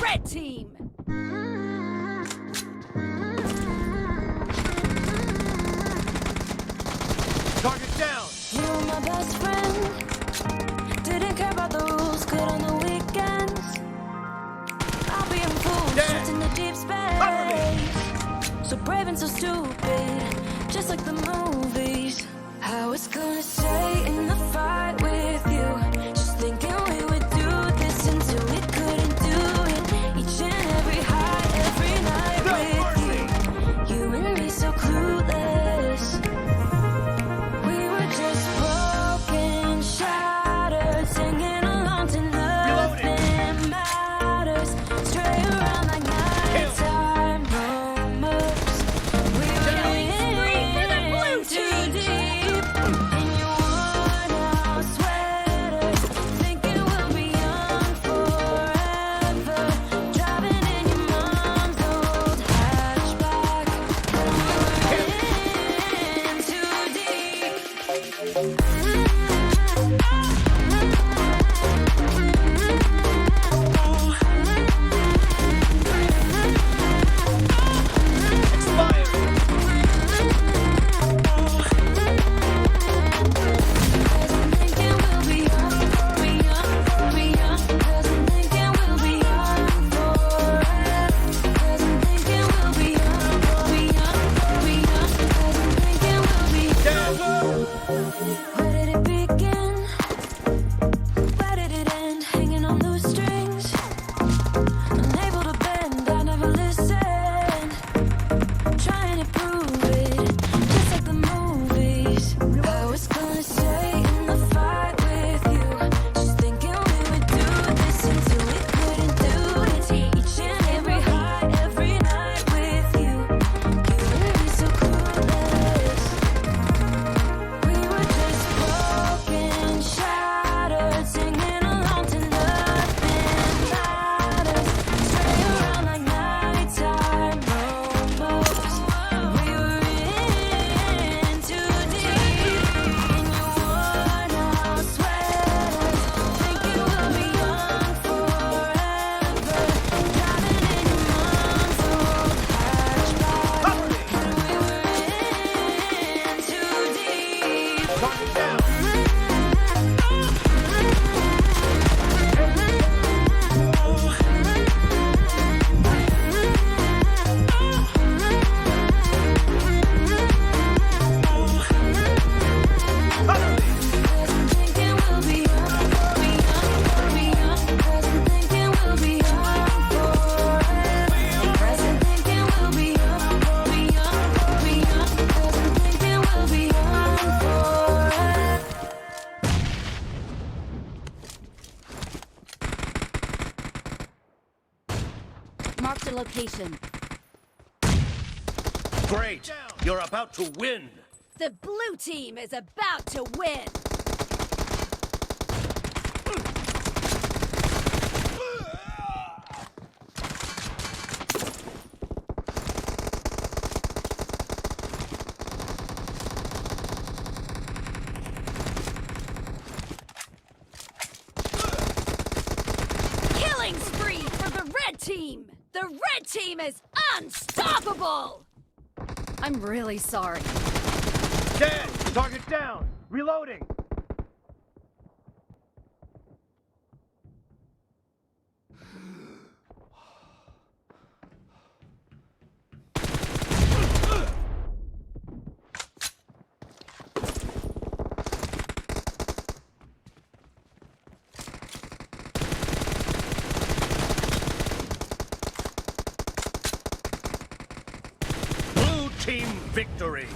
red team! Target down! You were my best friend. Didn't care about the rules, good on the weekends. I'll be a fool, Dad. in the deep space. So brave and so stupid, just like the movies. I was gonna say in the fight with you, just thinking we would do this until we couldn't do it. Each and every high, every night No with mercy. you and me so clueless. We were just broken, shattered, singing along to nothing matters. Stray around like nighttime rumors. We were in too deep in your worn-out sweaters, thinking we'll be young forever. Driving in your mom's old hatchback, but we were in too deep. Expired! Thinking we'll be young, cause I'm thinking we'll be young forever. Cause I'm thinking we'll be young, cause I'm thinking we'll be Down! Where did it begin? Where did it end? Hanging on loose strings, unable to bend. I never listened, trying to prove it, just like the movies. I was gonna say in the fight with you, just thinking we would do this until we couldn't do it. Each and every high, every night with you, you and me so clueless. We were just broken, shattered, singing along to nothing matters. Stray around like nighttime rumors. We were in too deep in your worn-out sweaters, thinking we'll be young forever. Driving in your mom's old hatchback, and we were in too deep. Target down! Utterly! Cause I'm thinking we'll be young, cause I'm thinking we'll be young forever. Cause I'm thinking we'll be young, cause I'm thinking we'll be young forever. Marked a location. Great! You're about to win! The blue team is about to win! Killing spree for the red team! The red team is unstoppable! I'm really sorry. Dead! Target down! Reloading! Blue team victory!